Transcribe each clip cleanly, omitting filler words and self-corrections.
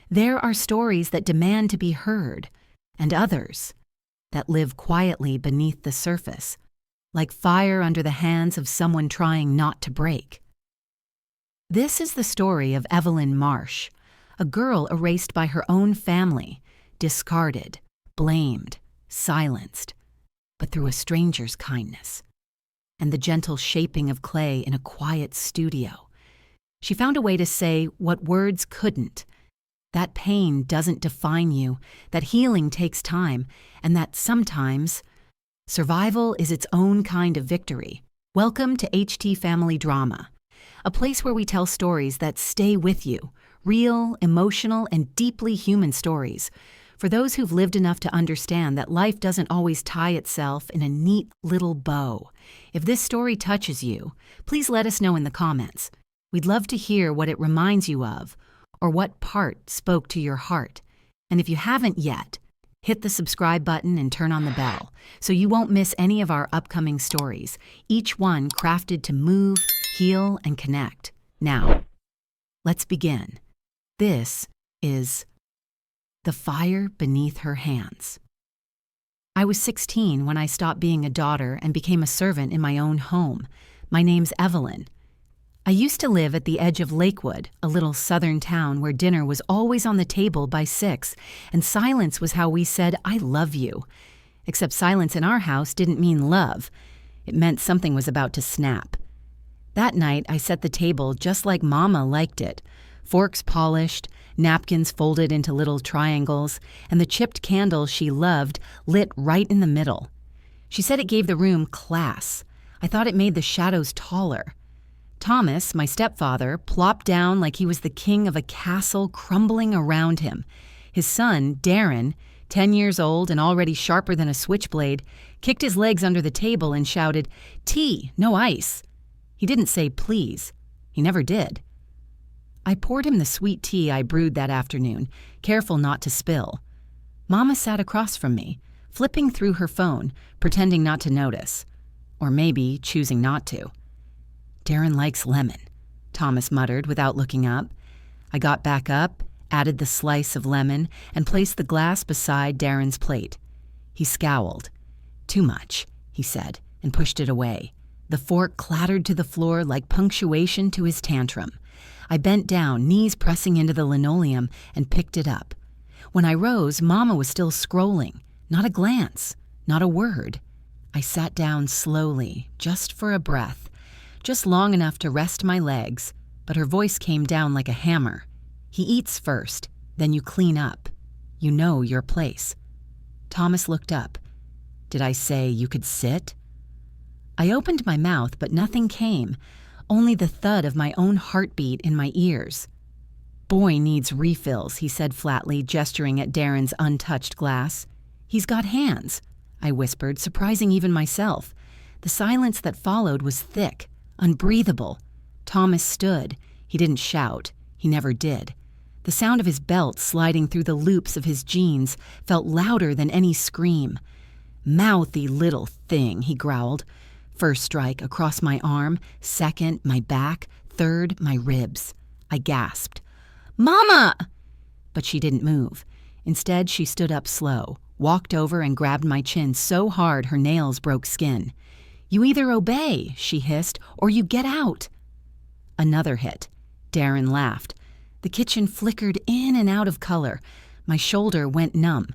There are stories that demand to be heard, and others that live quietly beneath the surface, like fire under the hands of someone trying not to break. This is the story of Evelyn Marsh, a girl erased by her own family, discarded, blamed, silenced, but through a stranger's kindness and the gentle shaping of clay in a quiet studio, she found a way to say what words couldn't. That pain doesn't define you, that healing takes time, and that sometimes survival is its own kind of victory. Welcome to FamilyDrama, a place where we tell stories that stay with you, real, emotional, and deeply human stories, for those who've lived enough to understand that life doesn't always tie itself in a neat little bow. If this story touches you, please let us know in the comments. We'd love to hear what it reminds you of, or what part spoke to your heart. And if you haven't yet, hit the subscribe button and turn on the bell so you won't miss any of our upcoming stories, each one crafted to move, heal, and connect. Now, let's begin. This is The Fire Beneath Her Hands. I was 16 when I stopped being a daughter and became a servant in my own home. My name's Evelyn. I used to live at the edge of Lakewood, a little southern town where dinner was always on the table by 6, and silence was how we said, "I love you." Except silence in our house didn't mean love. It meant something was about to snap. That night, I set the table just like Mama liked it. Forks polished, napkins folded into little triangles, and the chipped candle she loved lit right in the middle. She said it gave the room class. I thought it made the shadows taller. Thomas, my stepfather, plopped down like he was the king of a castle crumbling around him. His son, Darren, 10 years old and already sharper than a switchblade, kicked his legs under the table and shouted, "Tea, no ice." He didn't say please. He never did. I poured him the sweet tea I brewed that afternoon, careful not to spill. Mama sat across from me, flipping through her phone, pretending not to notice. Or maybe choosing not to. "Darren likes lemon," Thomas muttered without looking up. I got back up, added the slice of lemon, and placed the glass beside Darren's plate. He scowled. "Too much," he said, and pushed it away. The fork clattered to the floor like punctuation to his tantrum. I bent down, knees pressing into the linoleum, and picked it up. When I rose, Mama was still scrolling. Not a glance, not a word. I sat down slowly, just for a breath, just long enough to rest my legs, but her voice came down like a hammer. "He eats first, then you clean up. You know your place." Thomas looked up. "Did I say you could sit?" I opened my mouth, but nothing came, only the thud of my own heartbeat in my ears. "Boy needs refills," he said flatly, gesturing at Darren's untouched glass. "He's got hands," I whispered, surprising even myself. The silence that followed was thick, unbreathable. Thomas stood. He didn't shout. He never did. The sound of his belt sliding through the loops of his jeans felt louder than any scream. "Mouthy little thing," he growled. First strike across my arm, second, my back, third, my ribs. I gasped. "Mama!" But she didn't move. Instead, she stood up slow, walked over and grabbed my chin so hard her nails broke skin. "You either obey," she hissed, "or you get out." Another hit. Darren laughed. The kitchen flickered in and out of color. My shoulder went numb.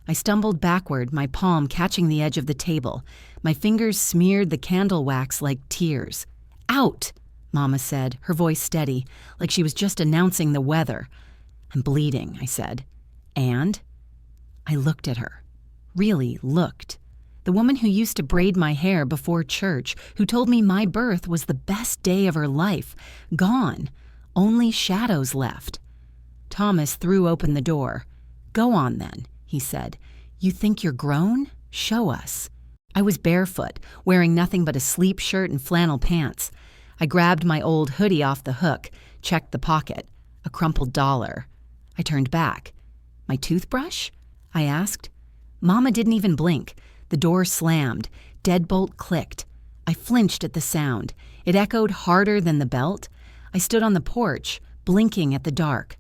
I stumbled backward, my palm catching the edge of the table. My fingers smeared the candle wax like tears. "Out!" Mama said, her voice steady, like she was just announcing the weather. "I'm bleeding," I said. "And?" I looked at her. Really looked. The woman who used to braid my hair before church, who told me my birth was the best day of her life, gone. Only shadows left. Thomas threw open the door. "Go on then," he said. "You think you're grown? Show us." I was barefoot, wearing nothing but a sleep shirt and flannel pants. I grabbed my old hoodie off the hook, checked the pocket. A crumpled $1. I turned back. "My toothbrush?" I asked. Mama didn't even blink. The door slammed. Deadbolt clicked. I flinched at the sound. It echoed harder than the belt. I stood on the porch, blinking at the dark.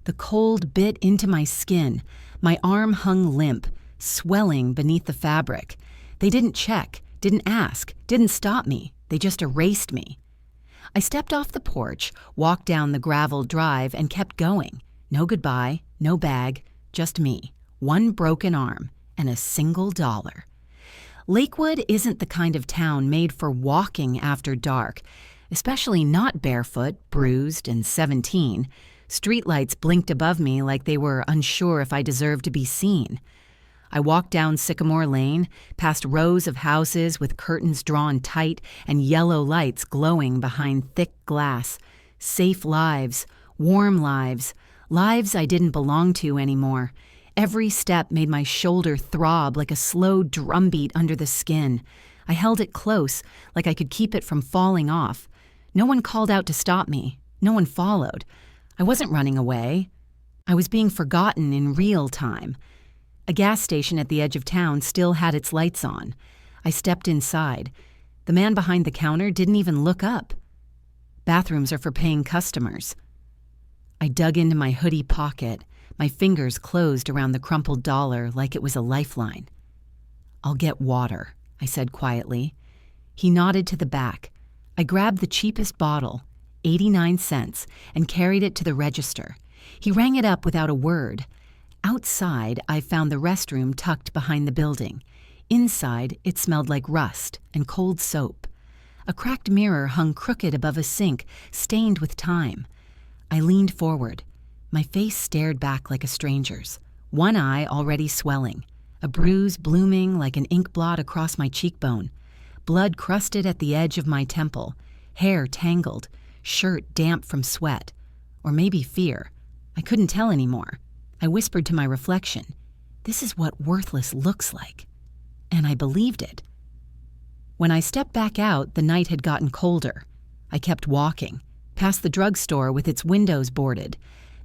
The cold bit into my skin. My arm hung limp, swelling beneath the fabric. They didn't check, didn't ask, didn't stop me. They just erased me. I stepped off the porch, walked down the gravel drive, and kept going. No goodbye, no bag, just me, one broken arm, and a $1. Lakewood isn't the kind of town made for walking after dark, especially not barefoot, bruised, and 17. Streetlights blinked above me like they were unsure if I deserved to be seen. I walked down Sycamore Lane, past rows of houses with curtains drawn tight and yellow lights glowing behind thick glass. Safe lives, warm lives, lives I didn't belong to anymore. Every step made my shoulder throb like a slow drumbeat under the skin. I held it close, like I could keep it from falling off. No one called out to stop me. No one followed. I wasn't running away. I was being forgotten in real time. A gas station at the edge of town still had its lights on. I stepped inside. The man behind the counter didn't even look up. Bathrooms are for paying customers. I dug into my hoodie pocket. My fingers closed around the crumpled dollar like it was a lifeline. "I'll get water," I said quietly. He nodded to the back. I grabbed the cheapest bottle, 89 cents, and carried it to the register. He rang it up without a word. Outside, I found the restroom tucked behind the building. Inside, it smelled like rust and cold soap. A cracked mirror hung crooked above a sink, stained with time. I leaned forward. My face stared back like a stranger's, one eye already swelling, a bruise blooming like an ink blot across my cheekbone, blood crusted at the edge of my temple, hair tangled, shirt damp from sweat, or maybe fear. I couldn't tell anymore. I whispered to my reflection, "This is what worthless looks like." And I believed it. When I stepped back out, the night had gotten colder. I kept walking, past the drugstore with its windows boarded,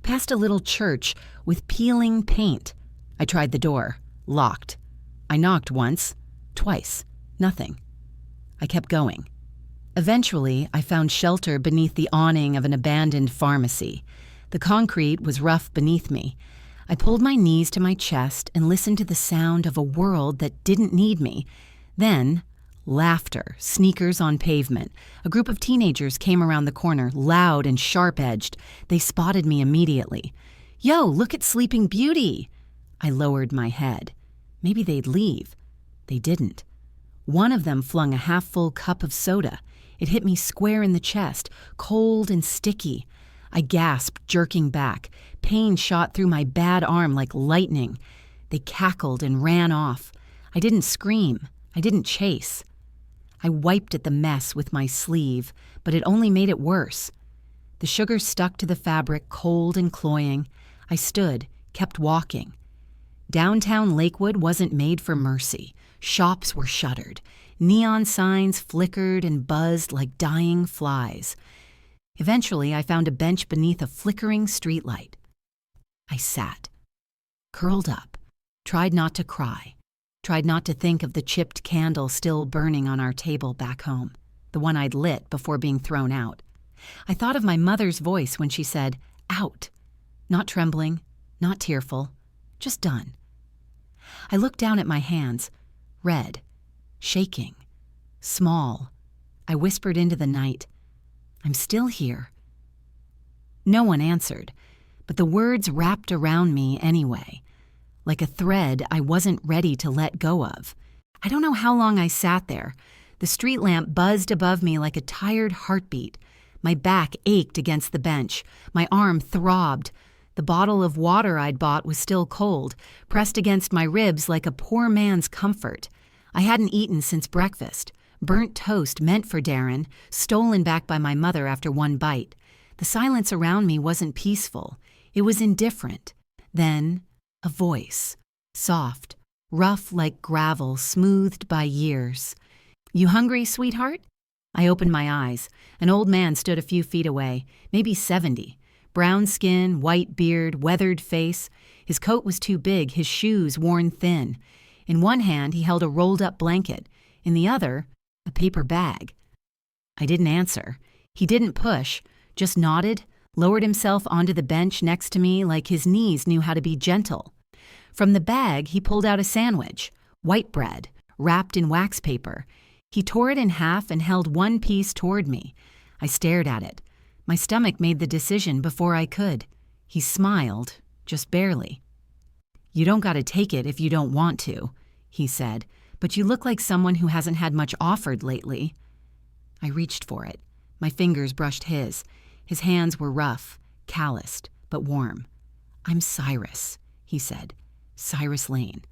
past a little church with peeling paint. I tried the door, locked. I knocked once, twice, nothing. I kept going. Eventually, I found shelter beneath the awning of an abandoned pharmacy. The concrete was rough beneath me. I pulled my knees to my chest and listened to the sound of a world that didn't need me. Then, laughter, sneakers on pavement. A group of teenagers came around the corner, loud and sharp-edged. They spotted me immediately. "Yo, look at Sleeping Beauty!" I lowered my head. Maybe they'd leave. They didn't. One of them flung a half-full cup of soda. It hit me square in the chest, cold and sticky. I gasped, jerking back. Pain shot through my bad arm like lightning. They cackled and ran off. I didn't scream. I didn't chase. I wiped at the mess with my sleeve, but it only made it worse. The sugar stuck to the fabric, cold and cloying. I stood, kept walking. Downtown Lakewood wasn't made for mercy. Shops were shuttered. Neon signs flickered and buzzed like dying flies. Eventually, I found a bench beneath a flickering streetlight. I sat, curled up, tried not to cry, tried not to think of the chipped candle still burning on our table back home, the one I'd lit before being thrown out. I thought of my mother's voice when she said, "Out." Not trembling, not tearful, just done. I looked down at my hands, red, shaking, small. I whispered into the night, "I'm still here." No one answered, but the words wrapped around me anyway, like a thread I wasn't ready to let go of. I don't know how long I sat there. The street lamp buzzed above me like a tired heartbeat. My back ached against the bench. My arm throbbed. The bottle of water I'd bought was still cold, pressed against my ribs like a poor man's comfort. I hadn't eaten since breakfast. Burnt toast meant for Darren, stolen back by my mother after one bite. The silence around me wasn't peaceful. It was indifferent. Then, a voice, soft, rough like gravel, smoothed by years. "You hungry, sweetheart?" I opened my eyes. An old man stood a few feet away, maybe 70. Brown skin, white beard, weathered face. His coat was too big, his shoes worn thin. In one hand, he held a rolled-up blanket. In the other, a paper bag. I didn't answer. He didn't push, just nodded, lowered himself onto the bench next to me like his knees knew how to be gentle. From the bag, he pulled out a sandwich, white bread, wrapped in wax paper. He tore it in half and held one piece toward me. I stared at it. My stomach made the decision before I could. He smiled, just barely. "You don't gotta take it if you don't want to," he said, "but you look like someone who hasn't had much offered lately." I reached for it. My fingers brushed his. His hands were rough, calloused, but warm. "I'm Cyrus," he said. "Cyrus Lane.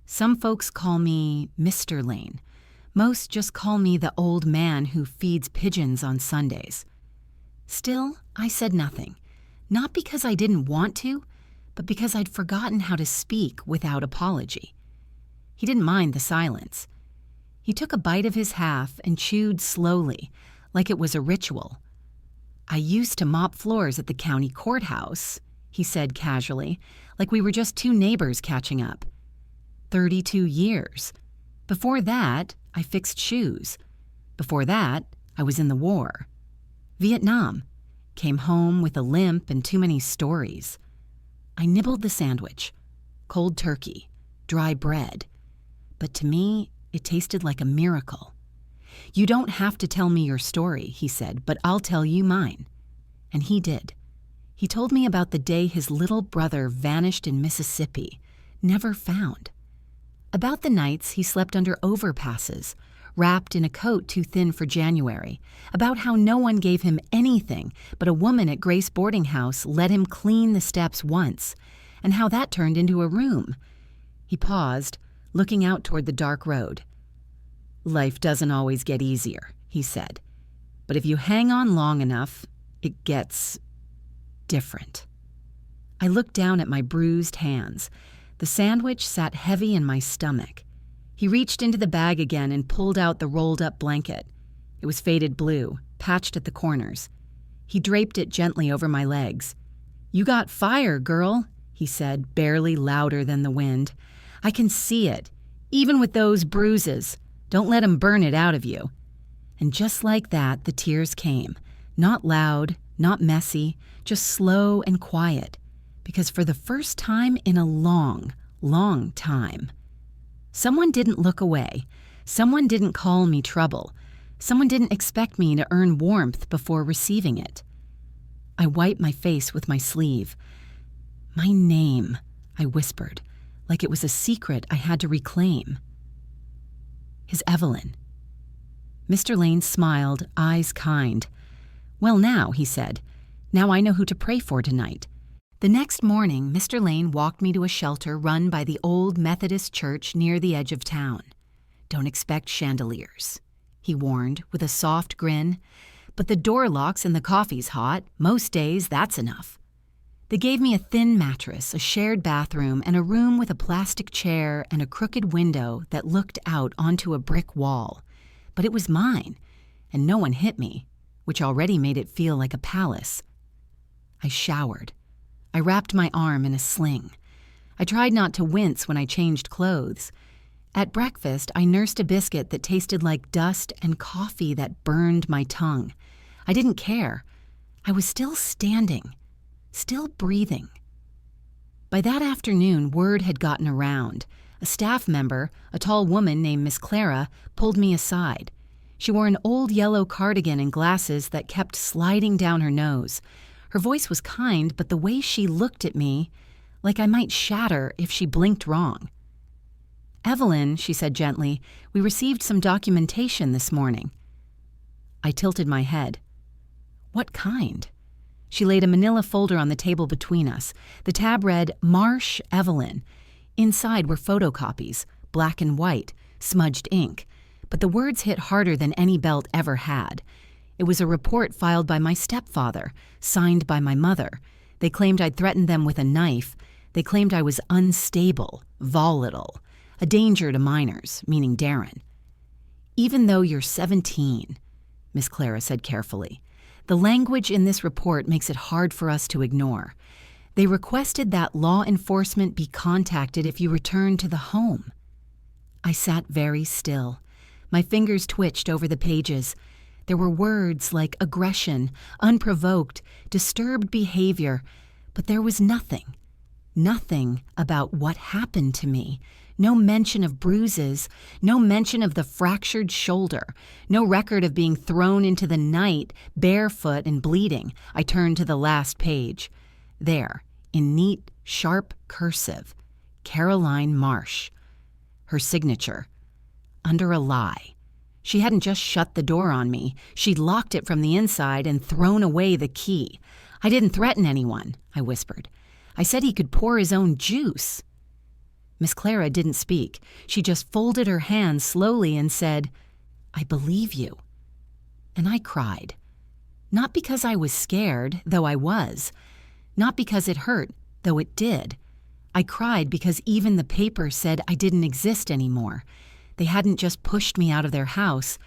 Some folks call me Mr. Lane. Most just call me the old man who feeds pigeons on Sundays." Still, I said nothing. Not because I didn't want to, but because I'd forgotten how to speak without apology. He didn't mind the silence. He took a bite of his half and chewed slowly, like it was a ritual. "I used to mop floors at the county courthouse," he said casually, like we were just two neighbors catching up. 32 years. Before that, I fixed shoes. Before that, I was in the war. Vietnam. Came home with a limp and too many stories. I nibbled the sandwich. Cold turkey. Dry bread. But to me, it tasted like a miracle. "You don't have to tell me your story," he said, "but I'll tell you mine." And he did. He told me about the day his little brother vanished in Mississippi, never found. About the nights he slept under overpasses, wrapped in a coat too thin for January, about how no one gave him anything but a woman at Grace Boarding House let him clean the steps once, and how that turned into a room. He paused, looking out toward the dark road. "Life doesn't always get easier," he said, "but if you hang on long enough, it gets different." I looked down at my bruised hands. The sandwich sat heavy in my stomach. He reached into the bag again and pulled out the rolled-up blanket. It was faded blue, patched at the corners. He draped it gently over my legs. "You got fire, girl," he said, barely louder than the wind. "I can see it, even with those bruises. Don't let 'em burn it out of you." And just like that, the tears came. Not loud, not messy, just slow and quiet. Because for the first time in a long, long time, someone didn't look away. Someone didn't call me trouble. Someone didn't expect me to earn warmth before receiving it. I wiped my face with my sleeve. "My name," I whispered, like it was a secret I had to reclaim. "Is Evelyn." Mr. Lane smiled, eyes kind. "Well now," he said, "now I know who to pray for tonight." The next morning, Mr. Lane walked me to a shelter run by the old Methodist church near the edge of town. "Don't expect chandeliers," he warned with a soft grin. "But the door locks and the coffee's hot. Most days, that's enough." They gave me a thin mattress, a shared bathroom, and a room with a plastic chair and a crooked window that looked out onto a brick wall. But it was mine, and no one hit me, which already made it feel like a palace. I showered. I wrapped my arm in a sling. I tried not to wince when I changed clothes. At breakfast, I nursed a biscuit that tasted like dust and coffee that burned my tongue. I didn't care. I was still standing, still breathing. By that afternoon, word had gotten around. A staff member, a tall woman named Miss Clara, pulled me aside. She wore an old yellow cardigan and glasses that kept sliding down her nose. Her voice was kind, but the way she looked at me, like I might shatter if she blinked wrong. "Evelyn," she said gently, "we received some documentation this morning." I tilted my head. "What kind?" She laid a manila folder on the table between us. The tab read, "Marsh, Evelyn." Inside were photocopies, black and white, smudged ink. But the words hit harder than any belt ever had. It was a report filed by my stepfather, signed by my mother. They claimed I'd threatened them with a knife. They claimed I was unstable, volatile, a danger to minors, meaning Darren. "Even though you're 17, Miss Clara said carefully, "the language in this report makes it hard for us to ignore. They requested that law enforcement be contacted if you return to the home." I sat very still. My fingers twitched over the pages. There were words like aggression, unprovoked, disturbed behavior, but there was nothing. Nothing about what happened to me. No mention of bruises, no mention of the fractured shoulder, no record of being thrown into the night, barefoot and bleeding. I turned to the last page. There, in neat, sharp cursive, Caroline Marsh. Her signature. Under a lie. She hadn't just shut the door on me. She'd locked it from the inside and thrown away the key. I didn't threaten anyone, I whispered. I said he could pour his own juice. Miss Clara didn't speak. She just folded her hands slowly and said, "I believe you." And I cried. Not because I was scared, though I was. Not because it hurt, though it did. I cried because even the paper said I didn't exist anymore. They hadn't just pushed me out of their house.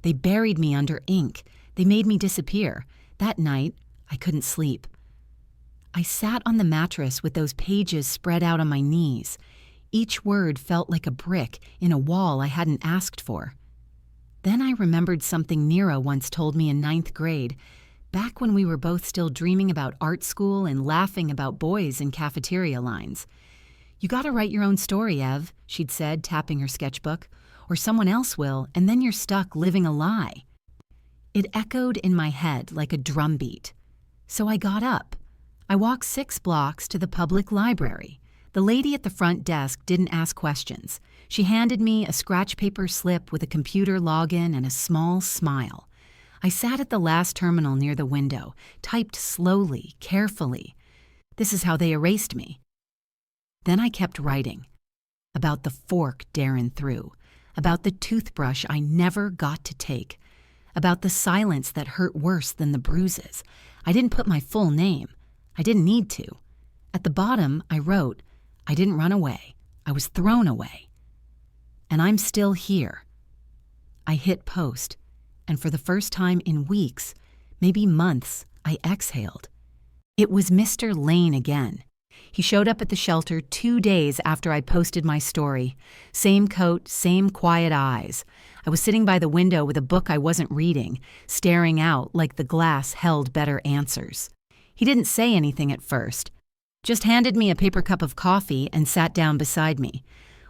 They buried me under ink. They made me disappear. That night, I couldn't sleep. I sat on the mattress with those pages spread out on my knees. Each word felt like a brick in a wall I hadn't asked for. Then I remembered something Nira once told me in 9th grade, back when we were both still dreaming about art school and laughing about boys in cafeteria lines. "You gotta write your own story, Ev," she'd said, tapping her sketchbook, "or someone else will, and then you're stuck living a lie." It echoed in my head like a drumbeat. So I got up. I walked 6 blocks to the public library. The lady at the front desk didn't ask questions. She handed me a scratch paper slip with a computer login and a small smile. I sat at the last terminal near the window, typed slowly, carefully. This is how they erased me. Then I kept writing. About the fork Darren threw. About the toothbrush I never got to take. About the silence that hurt worse than the bruises. I didn't put my full name. I didn't need to. At the bottom, I wrote, I didn't run away. I was thrown away. And I'm still here. I hit post, and for the first time in weeks, maybe months, I exhaled. It was Mr. Lane again. He showed up at the shelter 2 days after I posted my story. Same coat, same quiet eyes. I was sitting by the window with a book I wasn't reading, staring out like the glass held better answers. He didn't say anything at first, just handed me a paper cup of coffee and sat down beside me.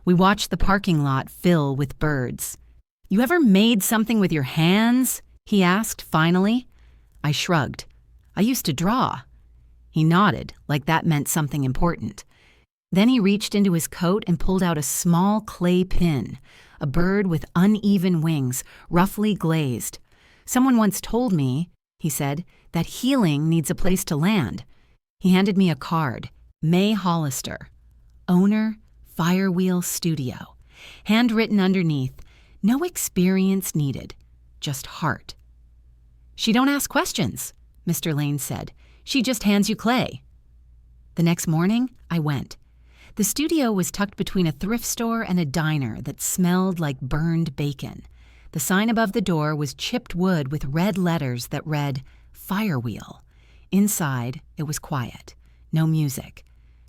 We watched the parking lot fill with birds. "You ever made something with your hands?" he asked finally. I shrugged. "I used to draw." He nodded, like that meant something important. Then he reached into his coat and pulled out a small clay pin, a bird with uneven wings, roughly glazed. "Someone once told me," he said, "that healing needs a place to land." He handed me a card, May Hollister, owner, Firewheel Studio. Handwritten underneath, no experience needed, just heart. "She don't ask questions," Mr. Lane said. "She just hands you clay." The next morning, I went. The studio was tucked between a thrift store and a diner that smelled like burned bacon. The sign above the door was chipped wood with red letters that read, Firewheel. Inside, it was quiet. No music.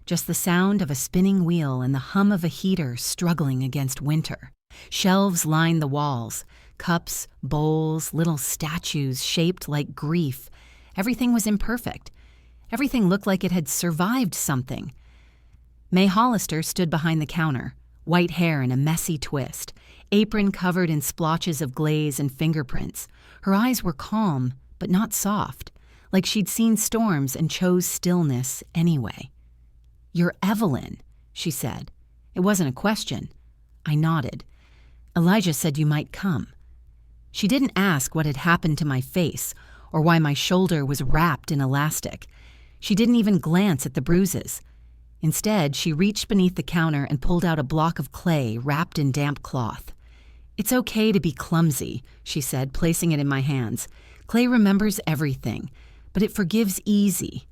Just the sound of a spinning wheel and the hum of a heater struggling against winter. Shelves lined the walls. Cups, bowls, little statues shaped like grief. Everything was imperfect. Everything looked like it had survived something. May Hollister stood behind the counter, white hair in a messy twist, apron covered in splotches of glaze and fingerprints. Her eyes were calm, but not soft, like she'd seen storms and chose stillness anyway. "You're Evelyn," she said. It wasn't a question. I nodded. "Elijah said you might come." She didn't ask what had happened to my face or why my shoulder was wrapped in elastic. She didn't even glance at the bruises. Instead, she reached beneath the counter and pulled out a block of clay wrapped in damp cloth. "It's okay to be clumsy," she said, placing it in my hands. "Clay remembers everything, but it forgives easy."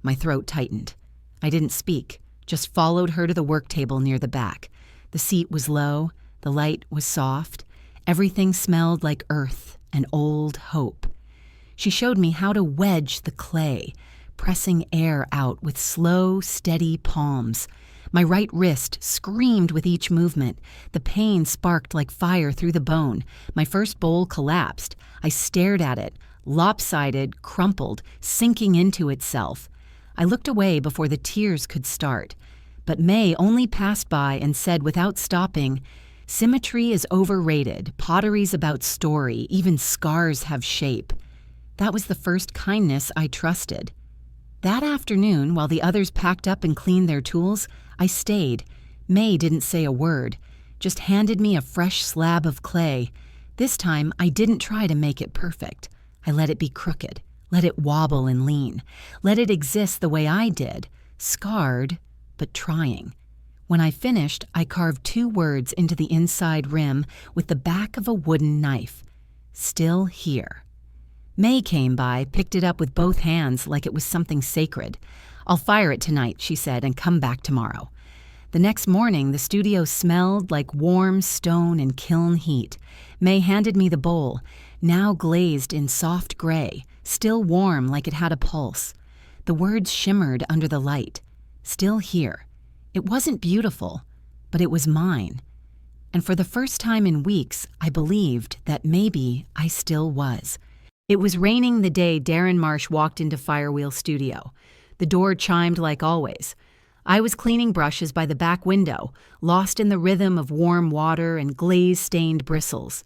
My throat tightened. I didn't speak, just followed her to the work table near the back. The seat was low, the light was soft. Everything smelled like earth and old hope. She showed me how to wedge the clay, pressing air out with slow, steady palms, My right wrist screamed with each movement. The pain sparked like fire through the bone. My first bowl collapsed. I stared at it, lopsided, crumpled, sinking into itself. I looked away before the tears could start. But May only passed by and said without stopping, "Symmetry is overrated. Pottery's about story. Even scars have shape." That was the first kindness I trusted. That afternoon, while the others packed up and cleaned their tools, I stayed. May didn't say a word, just handed me a fresh slab of clay. This time, I didn't try to make it perfect. I let it be crooked, let it wobble and lean, let it exist the way I did, scarred, but trying. When I finished, I carved 2 words into the inside rim with the back of a wooden knife. "Still here." May came by, picked it up with both hands like it was something sacred. "I'll fire it tonight," she said, "and come back tomorrow." The next morning, the studio smelled like warm stone and kiln heat. May handed me the bowl, now glazed in soft gray, still warm like it had a pulse. The words shimmered under the light. "Still here." It wasn't beautiful, but it was mine. And for the first time in weeks, I believed that maybe I still was. It was raining the day Darren Marsh walked into Firewheel Studio. The door chimed like always. I was cleaning brushes by the back window, lost in the rhythm of warm water and glaze-stained bristles.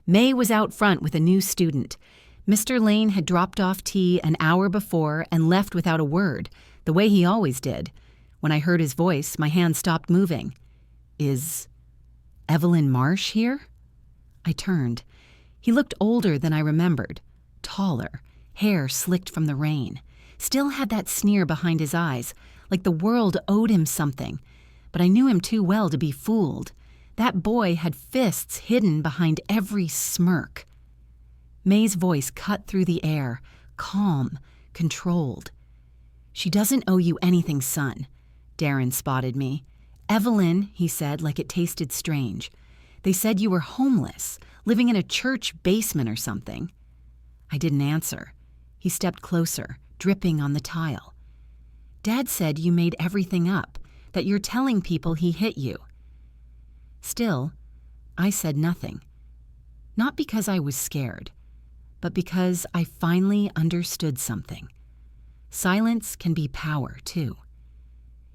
May was out front with a new student. Mr. Lane had dropped off tea an hour before and left without a word, the way he always did. When I heard his voice, my hand stopped moving. "Is Evelyn Marsh here?" I turned. He looked older than I remembered. Taller, hair slicked from the rain. Still had that sneer behind his eyes, like the world owed him something. But I knew him too well to be fooled. That boy had fists hidden behind every smirk. May's voice cut through the air, calm, controlled. "She doesn't owe you anything, son." Darren spotted me. "Evelyn," he said, like it tasted strange. "They said you were homeless, living in a church basement or something." I didn't answer. He stepped closer, dripping on the tile. "Dad said you made everything up, that you're telling people he hit you." Still, I said nothing. Not because I was scared, but because I finally understood something. Silence can be power, too.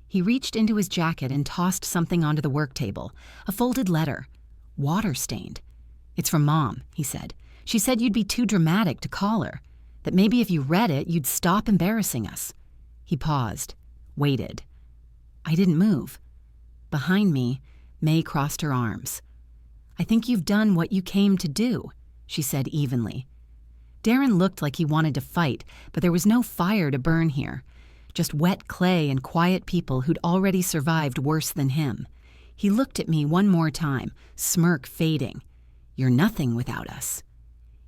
He reached into his jacket and tossed something onto the work table, a folded letter, water-stained. "It's from Mom," he said. "She said you'd be too dramatic to call her, that maybe if you read it, you'd stop embarrassing us." He paused, waited. I didn't move. Behind me, May crossed her arms. "I think you've done what you came to do," she said evenly. Darren looked like he wanted to fight, but there was no fire to burn here. Just wet clay and quiet people who'd already survived worse than him. He looked at me one more time, smirk fading. "You're nothing without us."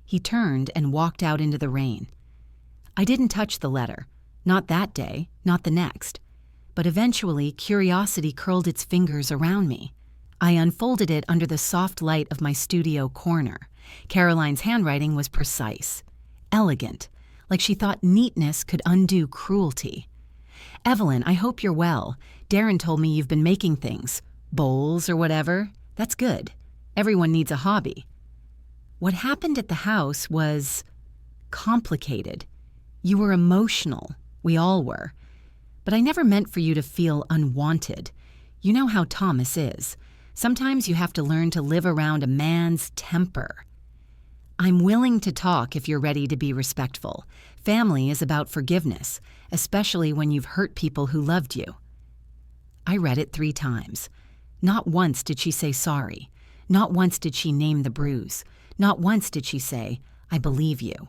He turned and walked out into the rain. I didn't touch the letter. Not that day, not the next. But eventually, curiosity curled its fingers around me. I unfolded it under the soft light of my studio corner. Caroline's handwriting was precise, elegant, like she thought neatness could undo cruelty. "Evelyn, I hope you're well. Darren told me you've been making things. Bowls or whatever. That's good. Everyone needs a hobby." What happened at the house was complicated. You were emotional. We all were. But I never meant for you to feel unwanted. You know how Thomas is. Sometimes you have to learn to live around a man's temper. I'm willing to talk if you're ready to be respectful. Family is about forgiveness, especially when you've hurt people who loved you. I read it 3 times. Not once did she say sorry. Not once did she name the bruise. Not once did she say, "I believe you."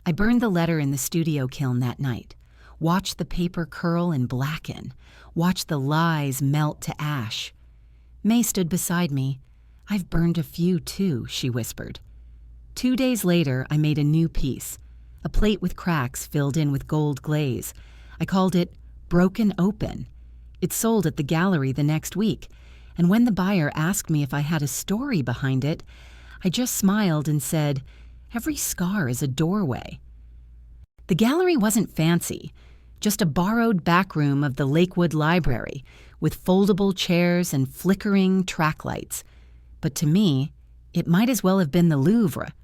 I burned the letter in the studio kiln that night, watched the paper curl and blacken, watched the lies melt to ash. May stood beside me. "I've burned a few too," she whispered. 2 days later, I made a new piece, a plate with cracks filled in with gold glaze. I called it Broken Open. It sold at the gallery the next week, and when the buyer asked me if I had a story behind it, I just smiled and said, "Every scar is a doorway." The gallery wasn't fancy, just a borrowed back room of the Lakewood Library with foldable chairs and flickering track lights. But to me, it might as well have been the Louvre.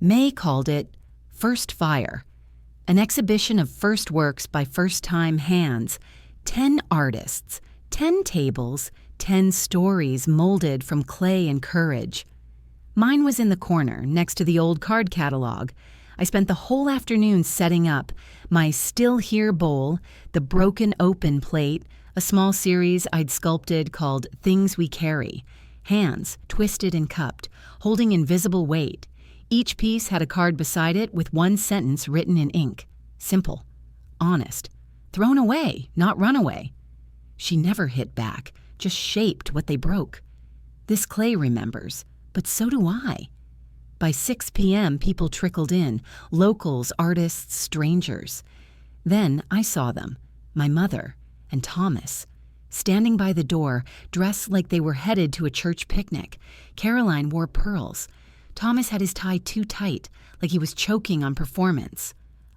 May called it First Fire, an exhibition of first works by first-time hands, 10 artists, 10 tables, 10 stories molded from clay and courage. Mine was in the corner, next to the old card catalog. I spent the whole afternoon setting up my Still Here bowl, the Broken Open plate, a small series I'd sculpted called Things We Carry, hands twisted and cupped, holding invisible weight. Each piece had a card beside it with one sentence written in ink. Simple, honest, thrown away, not run away. She never hit back, just shaped what they broke. This clay remembers, but so do I. By 6 p.m., people trickled in, locals, artists, strangers. Then I saw them, my mother and Thomas, standing by the door, dressed like they were headed to a church picnic. Caroline wore pearls. Thomas had his tie too tight, like he was choking on performance.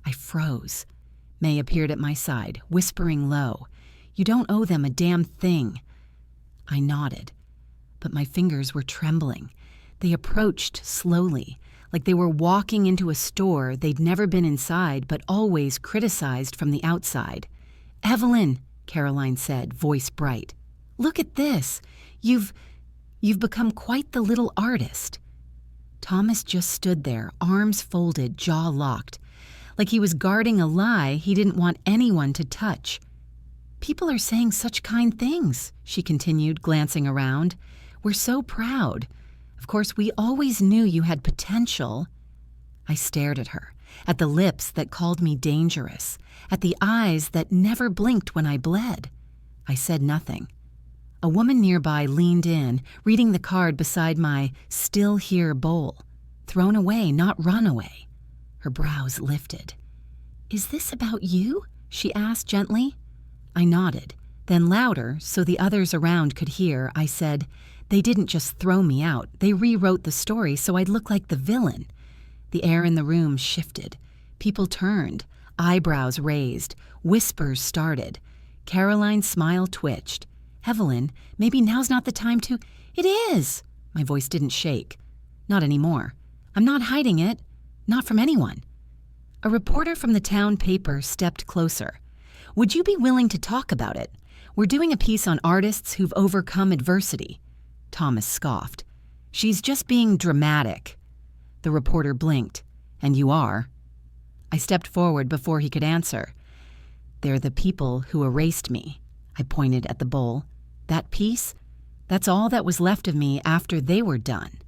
I froze. May appeared at my side, whispering low, "You don't owe them a damn thing." I nodded, but my fingers were trembling. They approached slowly, like they were walking into a store they'd never been inside but always criticized from the outside. "Evelyn," Caroline said, voice bright. "Look at this. You've become quite the little artist." Thomas just stood there, arms folded, jaw locked, like he was guarding a lie he didn't want anyone to touch. "People are saying such kind things," she continued, glancing around. "We're so proud. Of course, we always knew you had potential." I stared at her, at the lips that called me dangerous, at the eyes that never blinked when I bled. I said nothing. A woman nearby leaned in, reading the card beside my Still Here bowl. Thrown away, not run away. Her brows lifted. "Is this about you?" she asked gently. I nodded. Then louder, so the others around could hear, I said, "They didn't just throw me out. They rewrote the story so I'd look like the villain." The air in the room shifted. People turned, eyebrows raised, whispers started. Caroline's smile twitched. "Evelyn, maybe now's not the time to—" "It is!" My voice didn't shake. "Not anymore. I'm not hiding it. Not from anyone." A reporter from the town paper stepped closer. "Would you be willing to talk about it? We're doing a piece on artists who've overcome adversity." Thomas scoffed. "She's just being dramatic." The reporter blinked. "And you are?" I stepped forward before he could answer. "They're the people who erased me." I pointed at the bowl. "That piece? That's all that was left of me after they were done."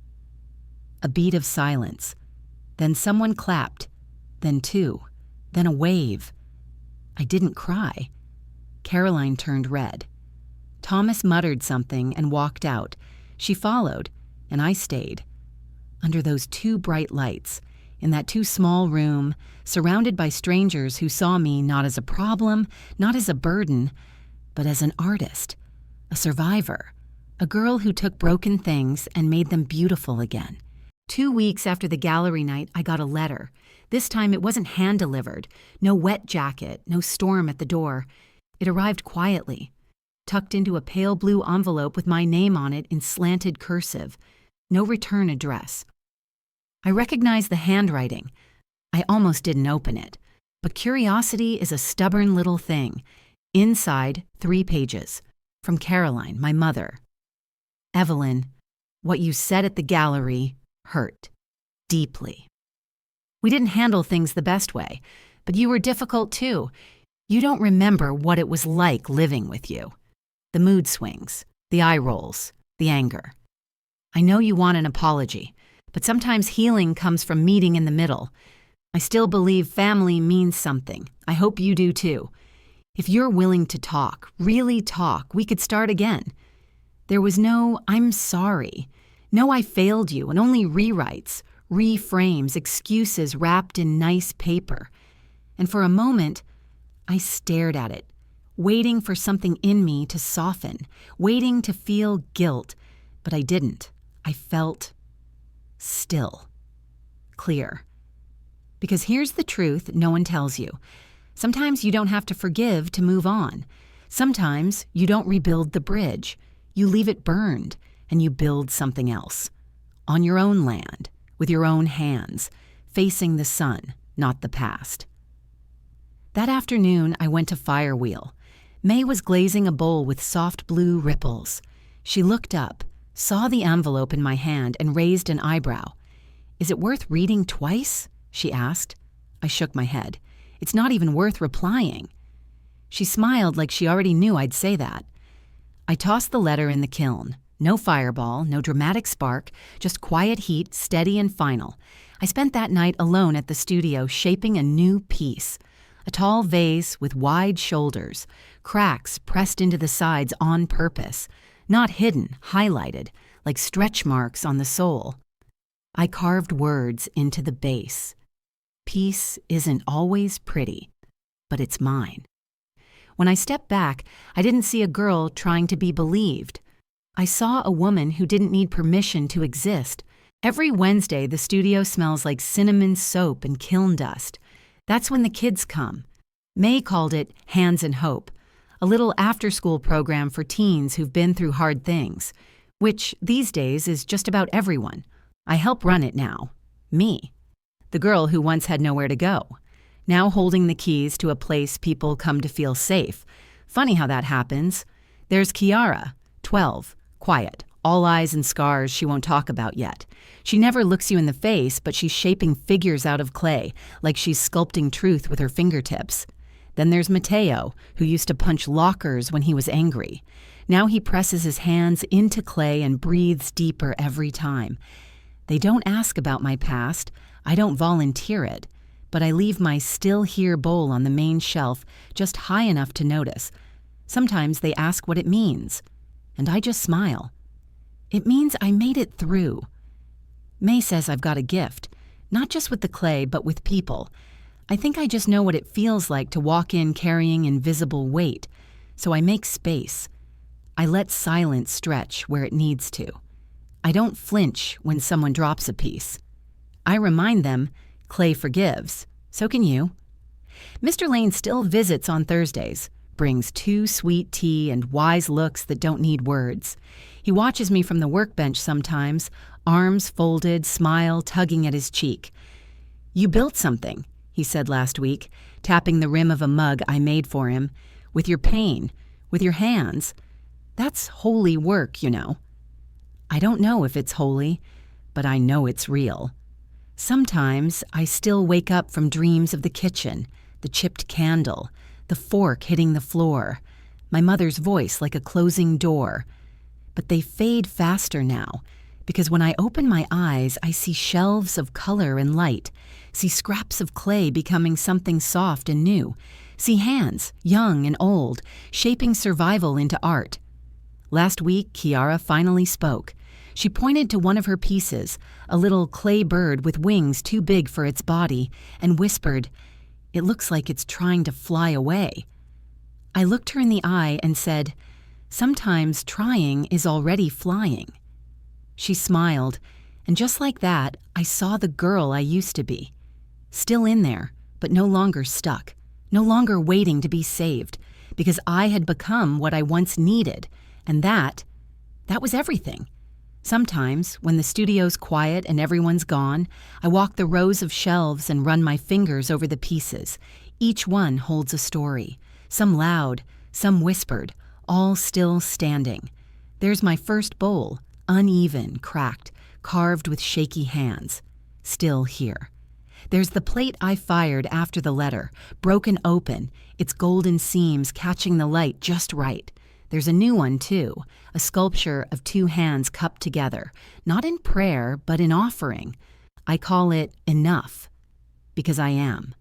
A beat of silence. Then someone clapped. Then two. Then a wave. I didn't cry. Caroline turned red. Thomas muttered something and walked out. She followed, and I stayed. Under those two bright lights, in that too small room, surrounded by strangers who saw me not as a problem, not as a burden, but as an artist, a survivor, a girl who took broken things and made them beautiful again. 2 weeks after the gallery night, I got a letter. This time it wasn't hand-delivered, no wet jacket, no storm at the door. It arrived quietly, tucked into a pale blue envelope with my name on it in slanted cursive. No return address. I recognized the handwriting. I almost didn't open it. But curiosity is a stubborn little thing. Inside, 3 pages. From Caroline, my mother. "Evelyn, what you said at the gallery hurt. Deeply. We didn't handle things the best way, but you were difficult too. You don't remember what it was like living with you. The mood swings, the eye rolls, the anger. I know you want an apology, but sometimes healing comes from meeting in the middle. I still believe family means something. I hope you do too. If you're willing to talk, really talk, we could start again. There was no, 'I'm sorry.' No, I failed you, and only rewrites, reframes, excuses wrapped in nice paper." And for a moment, I stared at it, waiting for something in me to soften, waiting to feel guilt. But I didn't. I felt still. Clear. Because here's the truth no one tells you. Sometimes you don't have to forgive to move on. Sometimes you don't rebuild the bridge. You leave it burned and you build something else. On your own land, with your own hands, facing the sun, not the past. That afternoon, I went to Firewheel. May was glazing a bowl with soft blue ripples. She looked up, saw the envelope in my hand, and raised an eyebrow. "Is it worth reading twice?" she asked. I shook my head. "It's not even worth replying." She smiled like she already knew I'd say that. I tossed the letter in the kiln. No fireball, no dramatic spark, just quiet heat, steady and final. I spent that night alone at the studio shaping a new piece. A tall vase with wide shoulders, cracks pressed into the sides on purpose, not hidden, highlighted, like stretch marks on the sole. I carved words into the base. Peace isn't always pretty, but it's mine. When I stepped back, I didn't see a girl trying to be believed. I saw a woman who didn't need permission to exist. Every Wednesday, the studio smells like cinnamon soap and kiln dust. That's when the kids come. May called it Hands and Hope, a little after-school program for teens who've been through hard things, which these days is just about everyone. I help run it now. Me. The girl who once had nowhere to go. Now holding the keys to a place people come to feel safe. Funny how that happens. There's Kiara, 12, quiet, all eyes and scars she won't talk about yet. She never looks you in the face, but she's shaping figures out of clay, like she's sculpting truth with her fingertips. Then there's Mateo, who used to punch lockers when he was angry. Now he presses his hands into clay and breathes deeper every time. They don't ask about my past. I don't volunteer it. But I leave my Still Here bowl on the main shelf just high enough to notice. Sometimes they ask what it means, and I just smile. It means I made it through. May says I've got a gift, not just with the clay, but with people. I think I just know what it feels like to walk in carrying invisible weight, so I make space. I let silence stretch where it needs to. I don't flinch when someone drops a piece. I remind them, clay forgives. So can you. Mr. Lane still visits on Thursdays, brings 2 sweet tea and wise looks that don't need words. He watches me from the workbench sometimes, arms folded, smile tugging at his cheek. "You built something," he said last week, tapping the rim of a mug I made for him. "With your pain, with your hands. That's holy work, you know." I don't know if it's holy, but I know it's real. Sometimes I still wake up from dreams of the kitchen, the chipped candle, the fork hitting the floor, my mother's voice like a closing door. But they fade faster now, because when I open my eyes, I see shelves of color and light, see scraps of clay becoming something soft and new, see hands, young and old, shaping survival into art. Last week, Kiara finally spoke. She pointed to one of her pieces, a little clay bird with wings too big for its body, and whispered, "It looks like it's trying to fly away." I looked her in the eye and said, "Sometimes trying is already flying." She smiled, and just like that, I saw the girl I used to be. Still in there, but no longer stuck, no longer waiting to be saved, because I had become what I once needed, and that was everything. Sometimes, when the studio's quiet and everyone's gone, I walk the rows of shelves and run my fingers over the pieces. Each one holds a story, some loud, some whispered, all still standing. There's my first bowl, uneven, cracked, carved with shaky hands, still here. There's the plate I fired after the letter, broken open, its golden seams catching the light just right. There's a new one, too, a sculpture of 2 hands cupped together, not in prayer, but in offering. I call it Enough, because I am.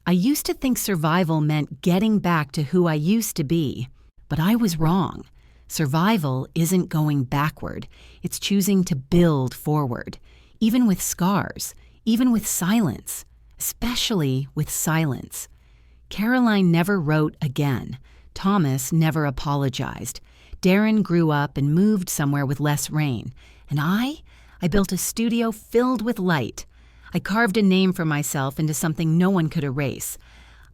I used to think survival meant getting back to who I used to be, but I was wrong. Survival isn't going backward. It's choosing to build forward, even with scars, even with silence, especially with silence. Caroline never wrote again. Thomas never apologized. Darren grew up and moved somewhere with less rain. And I built a studio filled with light. I carved a name for myself into something no one could erase.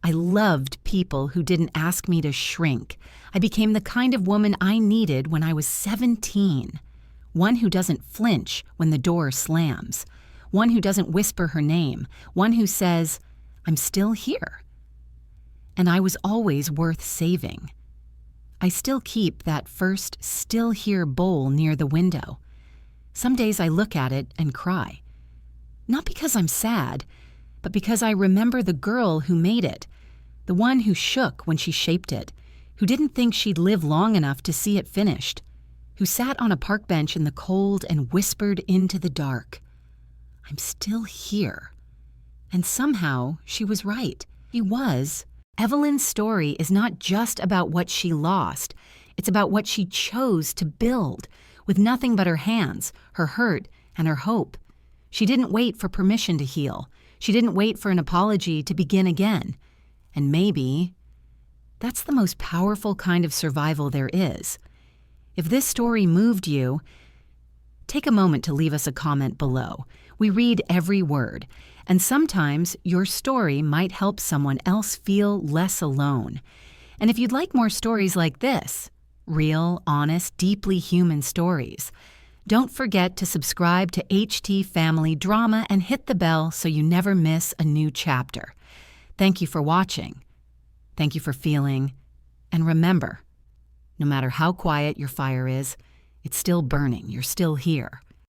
I loved people who didn't ask me to shrink. I became the kind of woman I needed when I was 17. One who doesn't flinch when the door slams. One who doesn't whisper her name. One who says, "I'm still here." And I was always worth saving. I still keep that first "still here" bowl near the window. Some days I look at it and cry. Not because I'm sad, but because I remember the girl who made it, the one who shook when she shaped it, who didn't think she'd live long enough to see it finished, who sat on a park bench in the cold and whispered into the dark, "I'm still here." And somehow she was right. She was. Evelyn's story is not just about what she lost. It's about what she chose to build with nothing but her hands, her hurt, and her hope. She didn't wait for permission to heal. She didn't wait for an apology to begin again. And maybe that's the most powerful kind of survival there is. If this story moved you, take a moment to leave us a comment below. We read every word, and sometimes your story might help someone else feel less alone. And if you'd like more stories like this, real, honest, deeply human stories, don't forget to subscribe to HT Family Drama and hit the bell so you never miss a new chapter. Thank you for watching. Thank you for feeling. And remember, no matter how quiet your fire is, it's still burning. You're still here.